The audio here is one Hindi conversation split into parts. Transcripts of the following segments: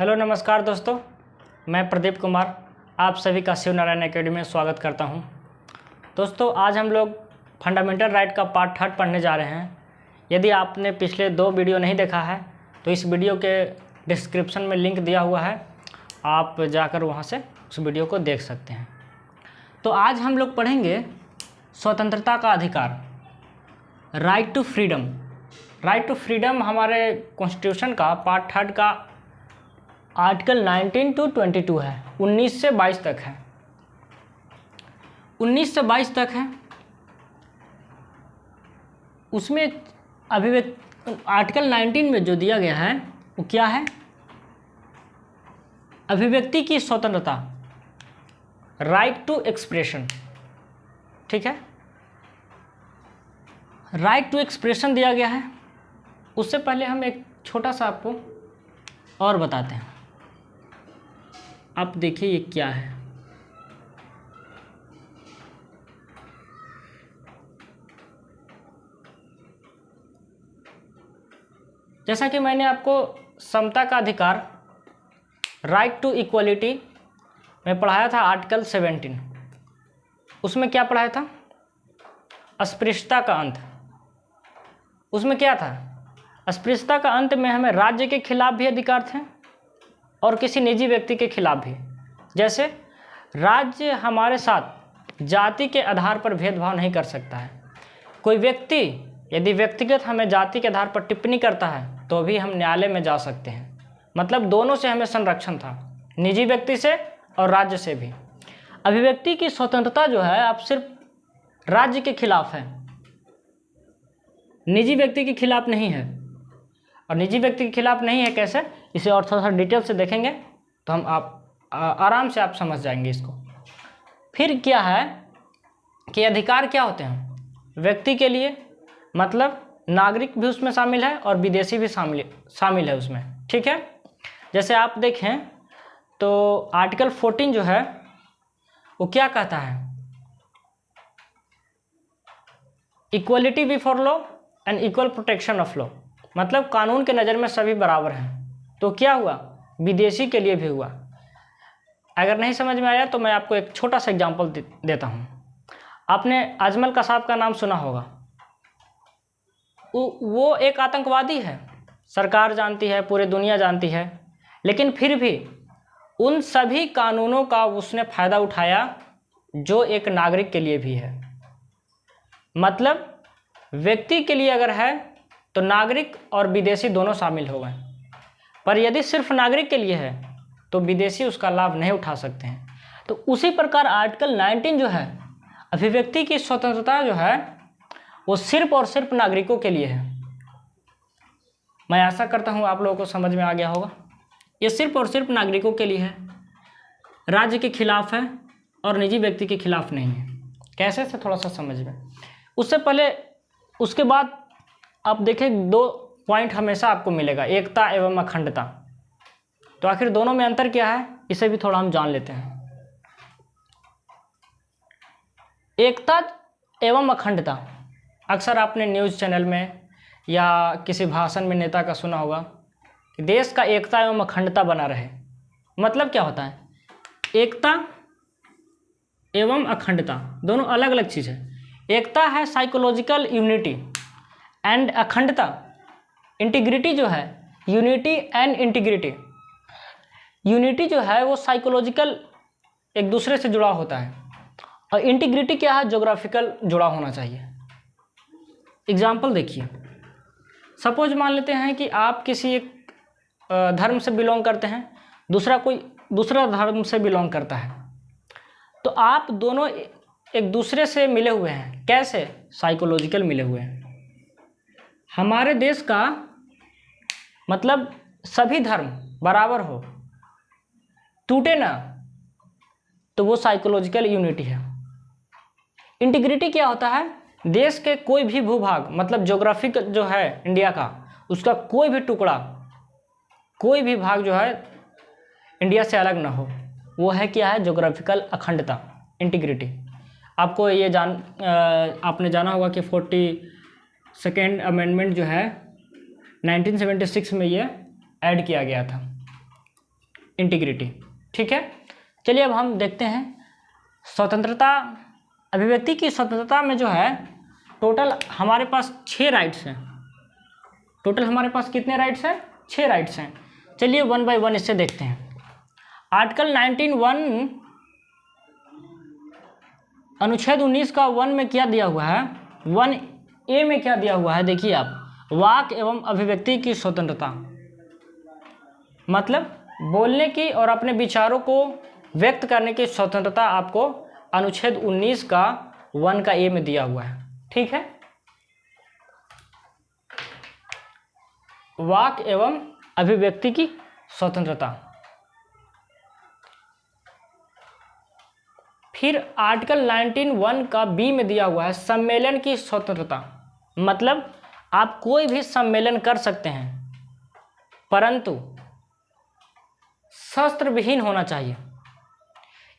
हेलो नमस्कार दोस्तों, मैं प्रदीप कुमार आप सभी का शिव नारायण एकेडमी में स्वागत करता हूं। दोस्तों, आज हम लोग फंडामेंटल राइट का पार्ट 3 पढ़ने जा रहे हैं। यदि आपने पिछले 2 वीडियो नहीं देखा है तो इस वीडियो के डिस्क्रिप्शन में लिंक दिया हुआ है, आप जाकर वहां से उस वीडियो को देख सकते हैं। तो आज हम लोग पढ़ेंगे स्वतंत्रता का अधिकार, right to freedom. Right to freedom हमारे कॉन्स्टिट्यूशन का पार्ट 3 का आर्टिकल 19 to 22 है, 19 से 22 तक है। 19 से 22 तक है। उसमें आर्टिकल 19 में जो दिया गया है वो क्या है? अभिव्यक्ति की स्वतंत्रता, राइट टू एक्सप्रेशन। ठीक है, राइट टू एक्सप्रेशन दिया गया है। उससे पहले हम एक छोटा सा आपको और बताते हैं। आप देखिए ये क्या है। जैसा कि मैंने आपको समता का अधिकार, राइट टू इक्वलिटी में पढ़ाया था आर्टिकल 17। उसमें क्या पढ़ाया था? अस्पृश्यता का अंत। उसमें क्या था? अस्पृश्यता का अंत में हमें राज्य के खिलाफ भी अधिकार थे और किसी निजी व्यक्ति के खिलाफ भी। जैसे राज्य हमारे साथ जाति के आधार पर भेदभाव नहीं कर सकता है। कोई व्यक्ति यदि व्यक्तिगत हमें जाति के आधार पर टिप्पणी करता है तो भी हम न्यायालय में जा सकते हैं। मतलब दोनों से हमें संरक्षण था, निजी व्यक्ति से और राज्य से भी। अभिव्यक्ति की स्वतंत्रता जो है आप सिर्फ राज्य के खिलाफ है, निजी व्यक्ति के खिलाफ नहीं है। और निजी व्यक्ति के खिलाफ नहीं है कैसे, इसे और थोड़ा सा डिटेल से देखेंगे तो हम आराम से आप समझ जाएंगे इसको। फिर क्या है कि अधिकार क्या होते हैं? व्यक्ति के लिए मतलब नागरिक भी उसमें शामिल है और विदेशी भी शामिल है उसमें। ठीक है, जैसे आप देखें तो आर्टिकल 14 जो है वो क्या कहता है? Equality before law and equal protection of law. मतलब कानून के नज़र में सभी बराबर हैं। तो क्या हुआ? विदेशी के लिए भी हुआ। अगर नहीं समझ में आया तो मैं आपको एक छोटा सा एग्जांपल देता हूँ। आपने अजमल कसाब का नाम सुना होगा। वो एक आतंकवादी है, सरकार जानती है, पूरी दुनिया जानती है, लेकिन फिर भी उन सभी कानूनों का उसने फ़ायदा उठाया जो एक नागरिक के लिए भी है। मतलब व्यक्ति के लिए अगर है तो नागरिक और विदेशी दोनों शामिल हो गए, पर यदि सिर्फ नागरिक के लिए है तो विदेशी उसका लाभ नहीं उठा सकते हैं। तो उसी प्रकार आर्टिकल 19 जो है, अभिव्यक्ति की स्वतंत्रता जो है वो सिर्फ और सिर्फ नागरिकों के लिए है। मैं आशा करता हूँ आप लोगों को समझ में आ गया होगा। ये सिर्फ और सिर्फ नागरिकों के लिए है, राज्य के खिलाफ है और निजी व्यक्ति के खिलाफ नहीं है। कैसे से थोड़ा सा समझ में। उससे पहले उसके बाद आप देखें 2 पॉइंट हमेशा आपको मिलेगा, एकता एवं अखंडता। तो आखिर दोनों में अंतर क्या है, इसे भी थोड़ा हम जान लेते हैं। एकता एवं अखंडता अक्सर आपने न्यूज़ चैनल में या किसी भाषण में नेता का सुना होगा कि देश का एकता एवं अखंडता बना रहे। मतलब क्या होता है? एकता एवं अखंडता दोनों अलग अलग चीज़ है। एकता है साइकोलॉजिकल यूनिटी एंड अखंडता इंटीग्रिटी जो है, यूनिटी एंड इंटीग्रिटी। यूनिटी जो है वो साइकोलॉजिकल एक दूसरे से जुड़ा होता है और इंटीग्रिटी क्या है? ज्योग्राफिकल जुड़ा होना चाहिए। एग्जाम्पल देखिए, सपोज मान लेते हैं कि आप किसी एक धर्म से बिलोंग करते हैं, कोई दूसरा धर्म से बिलोंग करता है, तो आप दोनों एक दूसरे से मिले हुए हैं। कैसे? साइकोलॉजिकल मिले हुए हैं। हमारे देश का मतलब सभी धर्म बराबर हो, टूटे ना, तो वो साइकोलॉजिकल यूनिटी है। इंटीग्रिटी क्या होता है? देश के कोई भी भूभाग मतलब ज्योग्राफिक जो है इंडिया का, उसका कोई भी टुकड़ा, कोई भी भाग जो है इंडिया से अलग ना हो, वो है क्या है? ज्योग्राफिकल अखंडता, इंटीग्रिटी। आपको ये आपने जाना होगा कि 42nd अमेंडमेंट जो है 1976 में ये ऐड किया गया था। इंटीग्रिटी। ठीक है, चलिए अब हम देखते हैं स्वतंत्रता, अभिव्यक्ति की स्वतंत्रता में जो है टोटल हमारे पास 6 राइट्स हैं। टोटल हमारे पास कितने राइट्स हैं? 6 राइट्स हैं। चलिए 1 बाय 1 इससे देखते हैं। आर्टिकल 19(1) अनुच्छेद 19 का 1 में क्या दिया हुआ है? 1A में क्या दिया हुआ है? देखिए आप, वाक एवं अभिव्यक्ति की स्वतंत्रता, मतलब बोलने की और अपने विचारों को व्यक्त करने की स्वतंत्रता आपको अनुच्छेद 19 का 1 का A में दिया हुआ है। ठीक है, वाक एवं अभिव्यक्ति की स्वतंत्रता। फिर आर्टिकल 19(1) का B में दिया हुआ है सम्मेलन की स्वतंत्रता, मतलब आप कोई भी सम्मेलन कर सकते हैं परंतु शस्त्र विहीन होना चाहिए।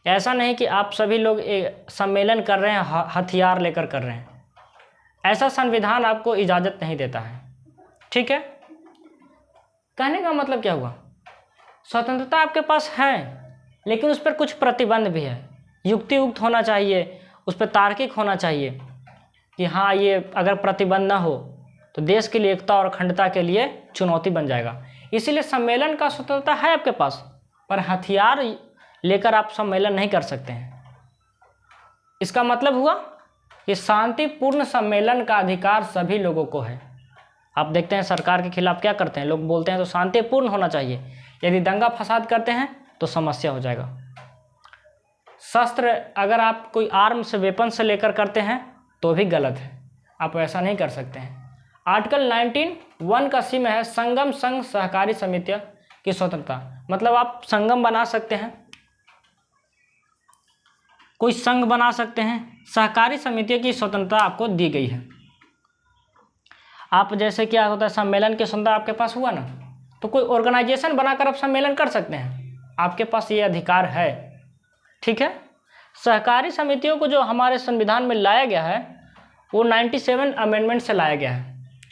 ऐसा नहीं कि आप सभी लोग सम्मेलन कर रहे हैं हथियार लेकर कर रहे हैं, ऐसा संविधान आपको इजाज़त नहीं देता है। ठीक है, कहने का मतलब क्या हुआ? स्वतंत्रता आपके पास है लेकिन उस पर कुछ प्रतिबंध भी है। युक्तियुक्त होना चाहिए, उस पर तार्किक होना चाहिए कि हाँ, ये अगर प्रतिबंध ना हो तो देश के लिए एकता और अखंडता के लिए चुनौती बन जाएगा। इसीलिए सम्मेलन का स्वतंत्रता है आपके पास, पर हथियार लेकर आप सम्मेलन नहीं कर सकते हैं। इसका मतलब हुआ कि शांतिपूर्ण सम्मेलन का अधिकार सभी लोगों को है। आप देखते हैं सरकार के खिलाफ क्या करते हैं, लोग बोलते हैं तो शांतिपूर्ण होना चाहिए, यदि दंगा फसाद करते हैं तो समस्या हो जाएगा। शस्त्र अगर आप कोई आर्म से, वेपन से लेकर करते हैं तो भी गलत है, आप ऐसा नहीं कर सकते हैं। आर्टिकल 19(1) का C में है संगम संघ सहकारी समितियों की स्वतंत्रता, मतलब आप संगम बना सकते हैं, कोई संघ बना सकते हैं, सहकारी समितियों की स्वतंत्रता आपको दी गई है। आप जैसे क्या होता है, सम्मेलन की स्वतंत्रता आपके पास हुआ ना, तो कोई ऑर्गेनाइजेशन बनाकर आप सम्मेलन कर सकते हैं, आपके पास ये अधिकार है। ठीक है, सहकारी समितियों को जो हमारे संविधान में लाया गया है वो 97 अमेंडमेंट से लाया गया है,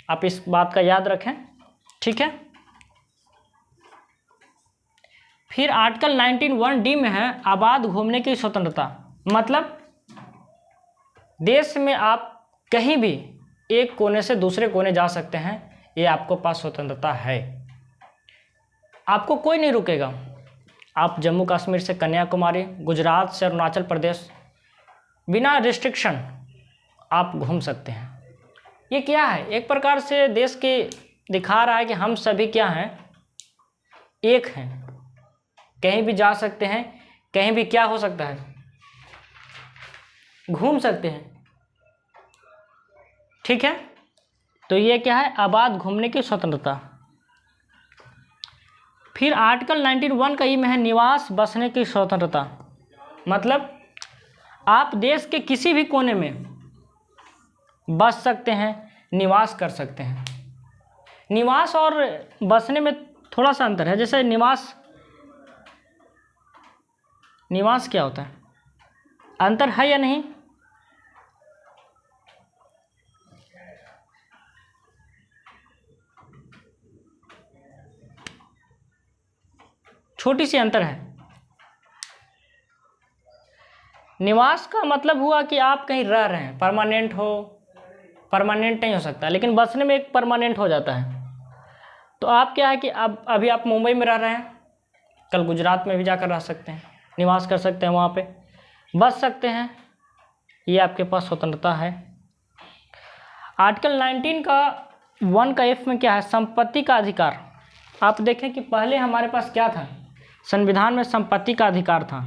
आप इस बात का याद रखें। ठीक है, फिर आर्टिकल 19(1) D में है आबाद घूमने की स्वतंत्रता, मतलब देश में आप कहीं भी एक कोने से दूसरे कोने जा सकते हैं, ये आपको पास स्वतंत्रता है, आपको कोई नहीं रुकेगा। आप जम्मू कश्मीर से कन्याकुमारी, गुजरात से अरुणाचल प्रदेश बिना रिस्ट्रिक्शन आप घूम सकते हैं। ये क्या है? एक प्रकार से देश के दिखा रहा है कि हम सभी क्या हैं, एक हैं, कहीं भी जा सकते हैं, कहीं भी क्या हो सकता है, घूम सकते हैं। ठीक है, तो ये क्या है? आबाद घूमने की स्वतंत्रता। फिर आर्टिकल 19(1) का ई में है निवास बसने की स्वतंत्रता, मतलब आप देश के किसी भी कोने में बस सकते हैं, निवास कर सकते हैं। निवास और बसने में थोड़ा सा अंतर है, जैसे निवास क्या होता है, अंतर है या नहीं? छोटी सी अंतर है। निवास का मतलब हुआ कि आप कहीं रह रहे हैं, परमानेंट नहीं हो सकता, लेकिन बसने में एक परमानेंट हो जाता है। तो आप क्या है कि अब अभी आप मुंबई में रह रहे हैं, कल गुजरात में भी जाकर रह सकते हैं, निवास कर सकते हैं, वहाँ पे बस सकते हैं, ये आपके पास स्वतंत्रता है। आर्टिकल 19 का 1 का F में क्या है? संपत्ति का अधिकार। आप देखें कि पहले हमारे पास क्या था, संविधान में संपत्ति का अधिकार था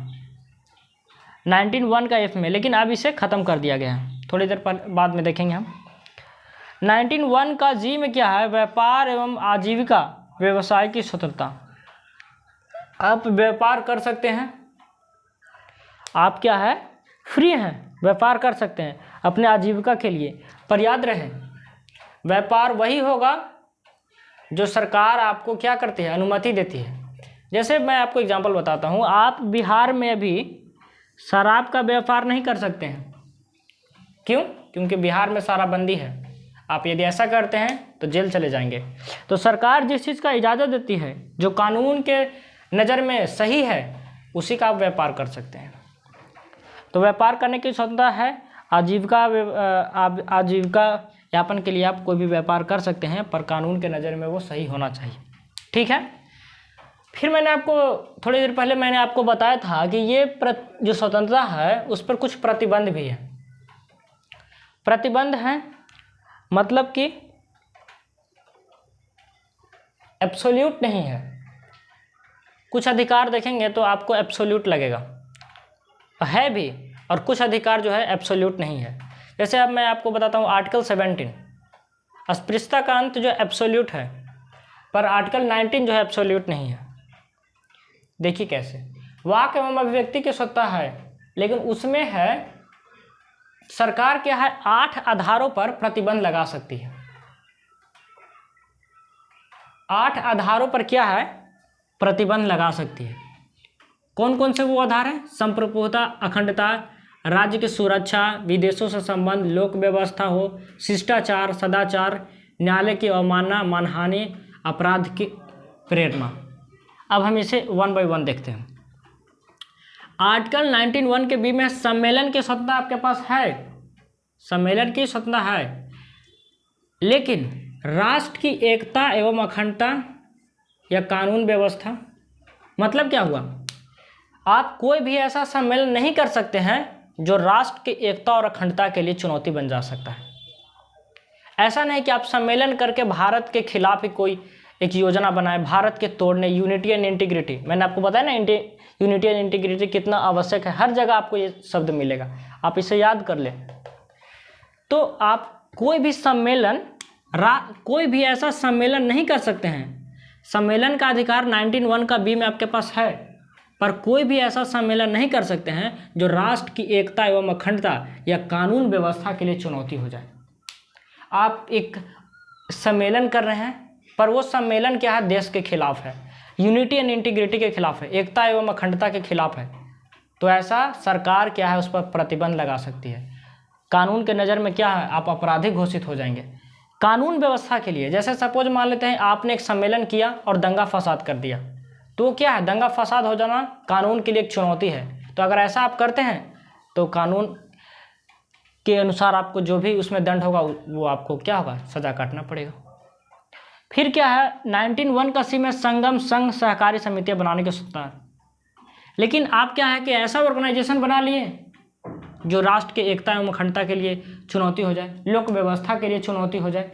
19(1) का F में, लेकिन अब इसे ख़त्म कर दिया गया है, थोड़ी देर बाद में देखेंगे हम। 19(1) का G में क्या है? व्यापार एवं आजीविका व्यवसाय की स्वतंत्रता। आप व्यापार कर सकते हैं, आप क्या है, फ्री हैं, व्यापार कर सकते हैं अपने आजीविका के लिए। पर याद रहे, व्यापार वही होगा जो सरकार आपको क्या करती है, अनुमति देती है। जैसे मैं आपको एग्जांपल बताता हूँ, आप बिहार में अभी शराब का व्यापार नहीं कर सकते हैं। क्यों? क्योंकि बिहार में शराबबंदी है, आप यदि ऐसा करते हैं तो जेल चले जाएंगे। तो सरकार जिस चीज़ का इजाज़त देती है, जो कानून के नज़र में सही है उसी का आप व्यापार कर सकते हैं। तो व्यापार करने की स्वतंत्रता है। आजीविका यापन के लिए आप कोई भी व्यापार कर सकते हैं, पर कानून के नज़र में वो सही होना चाहिए। ठीक है। फिर मैंने आपको थोड़ी देर पहले मैंने आपको बताया था कि ये जो स्वतंत्रता है उस पर कुछ प्रतिबंध भी है। प्रतिबंध है मतलब कि एब्सोल्यूट नहीं है। कुछ अधिकार देखेंगे तो आपको एब्सोल्यूट लगेगा, है भी, और कुछ अधिकार जो है एब्सोल्यूट नहीं है। जैसे अब मैं आपको बताता हूँ आर्टिकल 17, अस्पृश्यता का अंत जो एब्सोल्यूट है, पर आर्टिकल 19 जो है एब्सोल्यूट नहीं है। देखिए कैसे, वाक एवं अभिव्यक्ति की स्वतंत्रता है, लेकिन उसमें है सरकार क्या है 8 आधारों पर प्रतिबंध लगा सकती है। 8 आधारों पर क्या है प्रतिबंध लगा सकती है। कौन कौन से वो आधार हैं? संप्रभुता, अखंडता, राज्य की सुरक्षा, विदेशों से संबंध, लोक व्यवस्था हो, शिष्टाचार, सदाचार, न्यायालय की अवमानना, मानहानि, अपराध की प्रेरणा। अब हम इसे 1 बाय 1 देखते हैं। आर्टिकल 19(1) के बी में सम्मेलन की स्वतंत्रता आपके पास है, सम्मेलन की स्वतंत्रता है, लेकिन राष्ट्र की एकता एवं अखंडता या कानून व्यवस्था, मतलब क्या हुआ, आप कोई भी ऐसा सम्मेलन नहीं कर सकते हैं जो राष्ट्र की एकता और अखंडता के लिए चुनौती बन जा सकता है। ऐसा नहीं कि आप सम्मेलन करके भारत के खिलाफ ही कोई एक योजना बनाए, भारत के तोड़ने, यूनिटी एंड इंटीग्रिटी। मैंने आपको बताया ना यूनिटी एंड इंटीग्रिटी कितना आवश्यक है, हर जगह आपको ये शब्द मिलेगा, आप इसे याद कर लें। तो आप कोई भी सम्मेलन, कोई भी ऐसा सम्मेलन नहीं कर सकते हैं। सम्मेलन का अधिकार 19(1) का बी में आपके पास है, पर कोई भी ऐसा सम्मेलन नहीं कर सकते हैं जो राष्ट्र की एकता एवं अखंडता या कानून व्यवस्था के लिए चुनौती हो जाए। आप एक सम्मेलन कर रहे हैं, पर वो सम्मेलन क्या है, देश के खिलाफ है, यूनिटी एंड इंटीग्रिटी के खिलाफ है, एकता एवं अखंडता के खिलाफ है, तो ऐसा सरकार क्या है उस पर प्रतिबंध लगा सकती है। कानून के नज़र में क्या है, आप अपराधी घोषित हो जाएंगे। कानून व्यवस्था के लिए, जैसे सपोज मान लेते हैं आपने एक सम्मेलन किया और दंगा फसाद कर दिया, तो क्या है, दंगा फसाद हो जाना कानून के लिए एक चुनौती है। तो अगर ऐसा आप करते हैं तो कानून के अनुसार आपको जो भी उसमें दंड होगा वो आपको क्या होगा, सजा काटना पड़ेगा। फिर क्या है, 19(1) का सी में संगम, संघ, सहकारी समितियां बनाने की स्वतंत्रता है, लेकिन आप क्या है कि ऐसा ऑर्गेनाइजेशन बना लिए जो राष्ट्र के एकता एवं अखंडता के लिए चुनौती हो जाए, लोक व्यवस्था के लिए चुनौती हो जाए।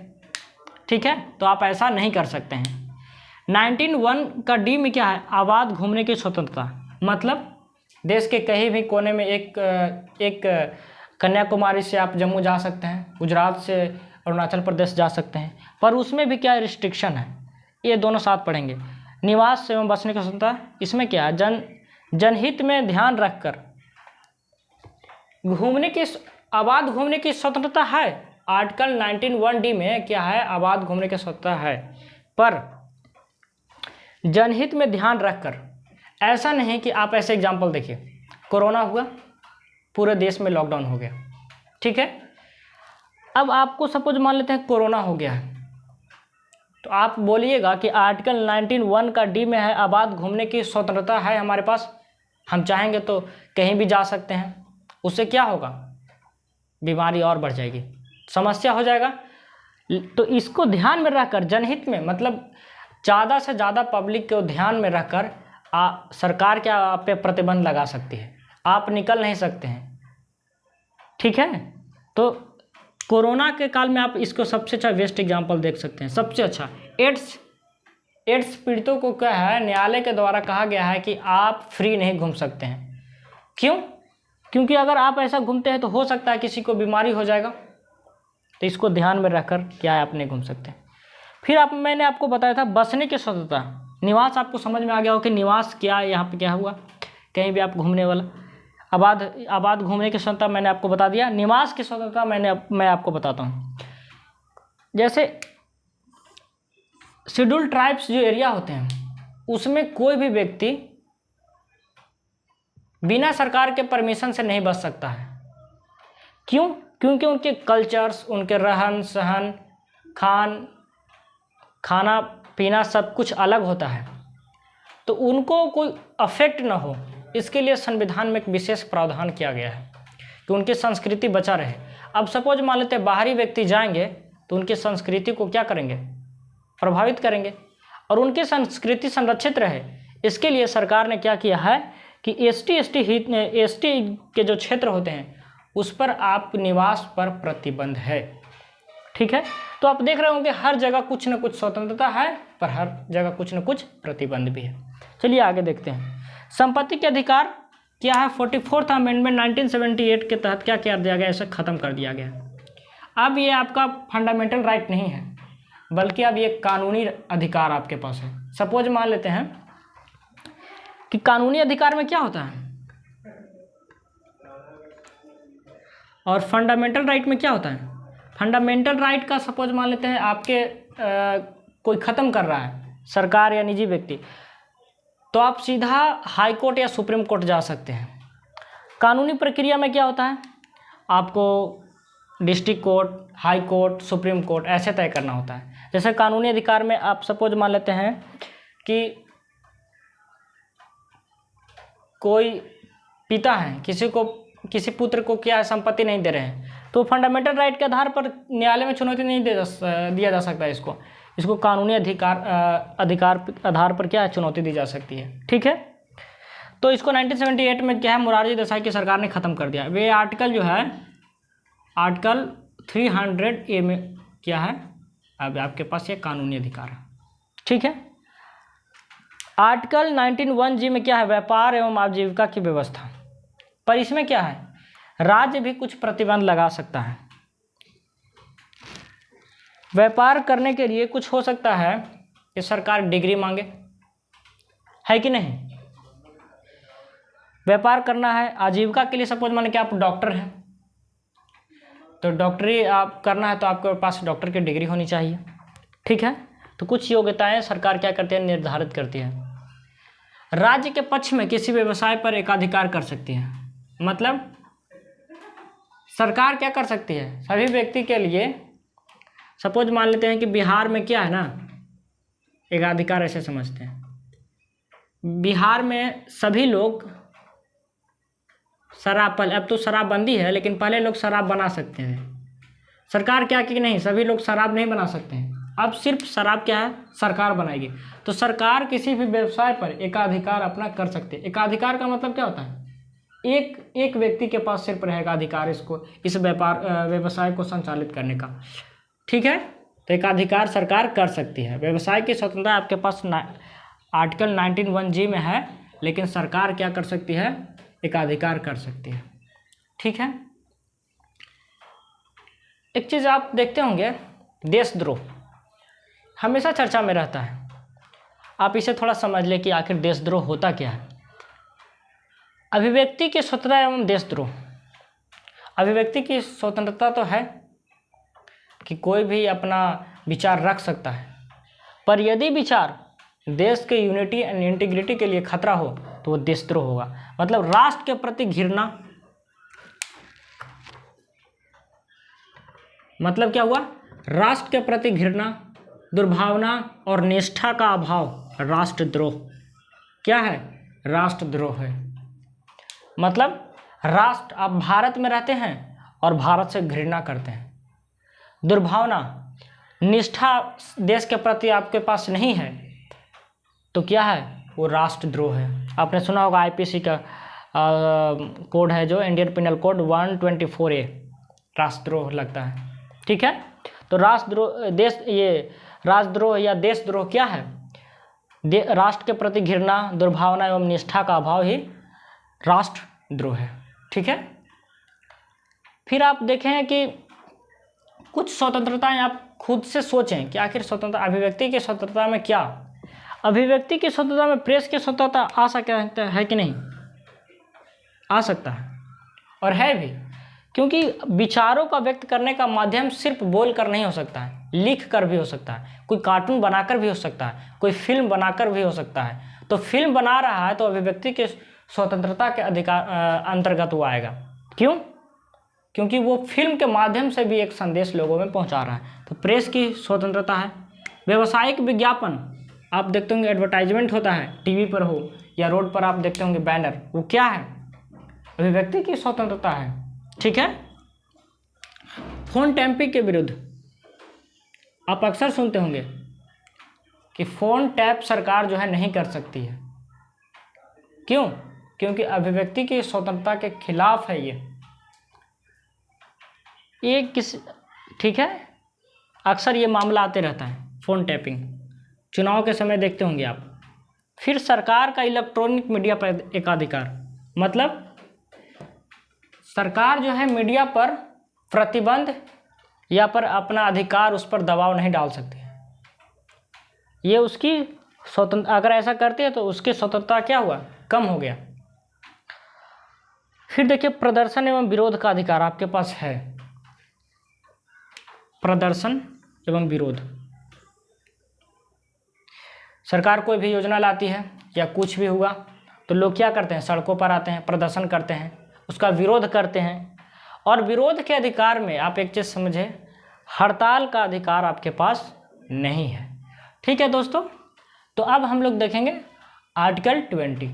ठीक है, तो आप ऐसा नहीं कर सकते हैं। 19(1) का डी में क्या है, आबाद घूमने की स्वतंत्रता, मतलब देश के कहीं भी कोने में एक कन्याकुमारी से आप जम्मू जा सकते हैं, गुजरात से अरुणाचल प्रदेश जा सकते हैं, पर उसमें भी क्या रिस्ट्रिक्शन है, ये दोनों साथ पढ़ेंगे। निवास एवं बसने की स्वतंत्रता, इसमें क्या है, जनहित में ध्यान रखकर आबाद घूमने की स्वतंत्रता है। आर्टिकल 19(1) में क्या है, आबाद घूमने की स्वतंत्रता है, पर जनहित में ध्यान रखकर। ऐसा नहीं कि आप ऐसे एग्जाम्पल देखिए, कोरोना हुआ, पूरे देश में लॉकडाउन हो गया, ठीक है, अब आपको सपोज मान लेते हैं कोरोना हो गया है, तो आप बोलिएगा कि आर्टिकल 19(1) का डी में है, आबाद घूमने की स्वतंत्रता है हमारे पास, हम चाहेंगे तो कहीं भी जा सकते हैं। उससे क्या होगा, बीमारी और बढ़ जाएगी, समस्या हो जाएगा। तो इसको ध्यान में रखकर, जनहित में मतलब ज़्यादा से ज़्यादा पब्लिक को ध्यान में रखकर सरकार क्या आप पे प्रतिबंध लगा सकती है, आप निकल नहीं सकते हैं। ठीक है, तो कोरोना के काल में आप इसको सबसे अच्छा बेस्ट एग्जांपल देख सकते हैं। सबसे अच्छा एड्स पीड़ितों को क्या है, न्यायालय के द्वारा कहा गया है कि आप फ्री नहीं घूम सकते हैं। क्यों? क्योंकि अगर आप ऐसा घूमते हैं तो हो सकता है किसी को बीमारी हो जाएगा, तो इसको ध्यान में रखकर क्या है, आप नहीं घूम सकते। फिर मैंने आपको बताया था बसने की स्वतंत्रता, निवास आपको समझ में आ गया हो कि निवास क्या, यहाँ पे क्या हुआ, कहीं भी आप घूमने वाला। आबाद घूमने की स्वतंत्रता मैंने आपको बता दिया। निवास की स्वतंत्रता मैं आपको बताता हूँ। जैसे शेड्यूल ट्राइब्स जो एरिया होते हैं उसमें कोई भी व्यक्ति बिना सरकार के परमिशन से नहीं बस सकता है। क्यों? क्योंकि उनके कल्चर्स, उनके रहन सहन, खाना पीना सब कुछ अलग होता है। तो उनको कोई अफेक्ट ना हो, इसके लिए संविधान में एक विशेष प्रावधान किया गया है कि उनकी संस्कृति बचा रहे। अब सपोज मान लेते हैं बाहरी व्यक्ति जाएंगे तो उनकी संस्कृति को क्या करेंगे, प्रभावित करेंगे, और उनकी संस्कृति संरक्षित रहे। इसके लिए सरकार ने क्या किया है कि एसटी के जो क्षेत्र होते हैं उस पर आप निवास पर प्रतिबंध है। ठीक है, तो आप देख रहे होंगे हर जगह कुछ न कुछ स्वतंत्रता है, पर हर जगह कुछ न कुछ प्रतिबंध भी है। चलिए आगे देखते हैं। संपत्ति के अधिकार क्या है, 44th अमेंडमेंट 1978 के तहत क्या किया दिया गया, इसे ख़त्म कर दिया गया। अब ये आपका फंडामेंटल राइट नहीं है, बल्कि अब ये कानूनी अधिकार आपके पास है। सपोज मान लेते हैं कि कानूनी अधिकार में क्या होता है और फंडामेंटल राइट में क्या होता है। फंडामेंटल राइट का सपोज मान लेते हैं आपके कोई ख़त्म कर रहा है, सरकार या निजी व्यक्ति, तो आप सीधा हाई कोर्ट या सुप्रीम कोर्ट जा सकते हैं। कानूनी प्रक्रिया में क्या होता है, आपको district court, high court, supreme court ऐसे तय करना होता है। जैसे कानूनी अधिकार में आप सपोज मान लेते हैं कि कोई पिता है, किसी पुत्र को क्या संपत्ति नहीं दे रहे हैं, तो फंडामेंटल राइट के आधार पर न्यायालय में चुनौती नहीं दिया जा सकता है। इसको कानूनी अधिकार आधार पर क्या है, चुनौती दी जा सकती है। ठीक है, तो इसको 1978 में क्या है, मोरारजी देसाई की सरकार ने ख़त्म कर दिया। वे आर्टिकल जो है आर्टिकल 300A में क्या है, अब आपके पास ये कानूनी अधिकार है। ठीक है, आर्टिकल 19(1) में क्या है, व्यापार एवं आजीविका की व्यवस्था, पर इसमें क्या है, राज्य भी कुछ प्रतिबंध लगा सकता है। व्यापार करने के लिए कुछ हो सकता है कि सरकार डिग्री मांगे, है कि नहीं। व्यापार करना है, आजीविका के लिए सपोज मान कि आप डॉक्टर हैं, तो डॉक्टरी आप करना है तो आपके पास डॉक्टर की डिग्री होनी चाहिए। ठीक है, तो कुछ योग्यताएं सरकार क्या करती है, निर्धारित करती है। राज्य के पक्ष में किसी व्यवसाय पर एकाधिकार कर सकती है, मतलब सरकार क्या कर सकती है, सभी व्यक्ति के लिए सपोज मान लेते हैं कि बिहार में क्या है ना, एकाधिकार ऐसे समझते हैं, बिहार में सभी लोग शराब, अब तो शराबबंदी है, लेकिन पहले लोग शराब बना सकते हैं। सरकार क्या की नहीं, सभी लोग शराब नहीं बना सकते हैं, अब सिर्फ शराब क्या है, सरकार बनाएगी। तो सरकार किसी भी व्यवसाय पर एकाधिकार अपना कर सकते हैं। एकाधिकार का मतलब क्या होता है, एक व्यक्ति के पास सिर्फ रहेगा अधिकार इस व्यवसाय को संचालित करने का। ठीक है, तो एकाधिकार सरकार कर सकती है। व्यवसाय की स्वतंत्रता आपके पास आर्टिकल 19(1) में है, लेकिन सरकार क्या कर सकती है, एकाधिकार कर सकती है। ठीक है, एक चीज़ आप देखते होंगे, देशद्रोह हमेशा चर्चा में रहता है। आप इसे थोड़ा समझ लें कि आखिर देशद्रोह होता क्या है। अभिव्यक्ति की स्वतंत्रता एवं देशद्रोह। अभिव्यक्ति की स्वतंत्रता तो है कि कोई भी अपना विचार रख सकता है, पर यदि विचार देश के यूनिटी एंड इंटीग्रिटी के लिए खतरा हो तो वो देशद्रोह होगा। मतलब राष्ट्र के प्रति घृणा, मतलब क्या हुआ, राष्ट्र के प्रति घृणा, दुर्भावना और निष्ठा का अभाव राष्ट्रद्रोह क्या है, राष्ट्रद्रोह है। मतलब राष्ट्र, आप भारत में रहते हैं और भारत से घृणा करते हैं, दुर्भावना, निष्ठा देश के प्रति आपके पास नहीं है, तो क्या है, वो राष्ट्रद्रोह है। आपने सुना होगा आईपीसी का कोड है जो इंडियन पिनल कोड 124A, राष्ट्रद्रोह लगता है। ठीक है, तो राष्ट्रद्रोह या देशद्रोह क्या है, राष्ट्र के प्रति घृणा, दुर्भावना एवं निष्ठा का अभाव ही राष्ट्रद्रोह है। ठीक है, फिर आप देखें कि कुछ स्वतंत्रताएं आप खुद से सोचें कि आखिर स्वतंत्रता, अभिव्यक्ति की स्वतंत्रता में क्या, अभिव्यक्ति की स्वतंत्रता में प्रेस की स्वतंत्रता आ सकता है कि नहीं, आ सकता है और है भी, क्योंकि विचारों का व्यक्त करने का माध्यम सिर्फ बोल कर नहीं हो सकता है, लिख कर भी हो सकता है, कोई कार्टून बनाकर भी हो सकता है, कोई फिल्म बनाकर भी हो सकता है। तो फिल्म बना रहा है तो अभिव्यक्ति के स्वतंत्रता के अधिकार अंतर्गत वो आएगा। क्यों, क्योंकि वो फिल्म के माध्यम से भी एक संदेश लोगों में पहुंचा रहा है, तो प्रेस की स्वतंत्रता है। व्यावसायिक विज्ञापन, आप देखते होंगे एडवर्टाइजमेंट होता है, टीवी पर हो या रोड पर आप देखते होंगे बैनर, वो क्या है? अभिव्यक्ति की स्वतंत्रता है। ठीक है। फोन टैपिंग के विरुद्ध आप अक्सर सुनते होंगे कि फोन टैप सरकार जो है नहीं कर सकती है। क्यों? क्योंकि अभिव्यक्ति की स्वतंत्रता के खिलाफ है ये किस, ठीक है, अक्सर ये मामला आते रहता है फोन टैपिंग, चुनाव के समय देखते होंगे आप। फिर सरकार का इलेक्ट्रॉनिक मीडिया पर एकाधिकार, मतलब सरकार जो है मीडिया पर प्रतिबंध या पर अपना अधिकार उस पर दबाव नहीं डाल सकती है। ये उसकी स्वतंत्र, अगर ऐसा करती है तो उसकी स्वतंत्रता क्या हुआ? कम हो गया। फिर देखिए प्रदर्शन एवं विरोध का अधिकार आपके पास है। प्रदर्शन एवं विरोध, सरकार कोई भी योजना लाती है या कुछ भी हुआ तो लोग क्या करते हैं? सड़कों पर आते हैं, प्रदर्शन करते हैं, उसका विरोध करते हैं। और विरोध के अधिकार में आप एक चीज़ समझे, हड़ताल का अधिकार आपके पास नहीं है। ठीक है दोस्तों, तो अब हम लोग देखेंगे आर्टिकल 20।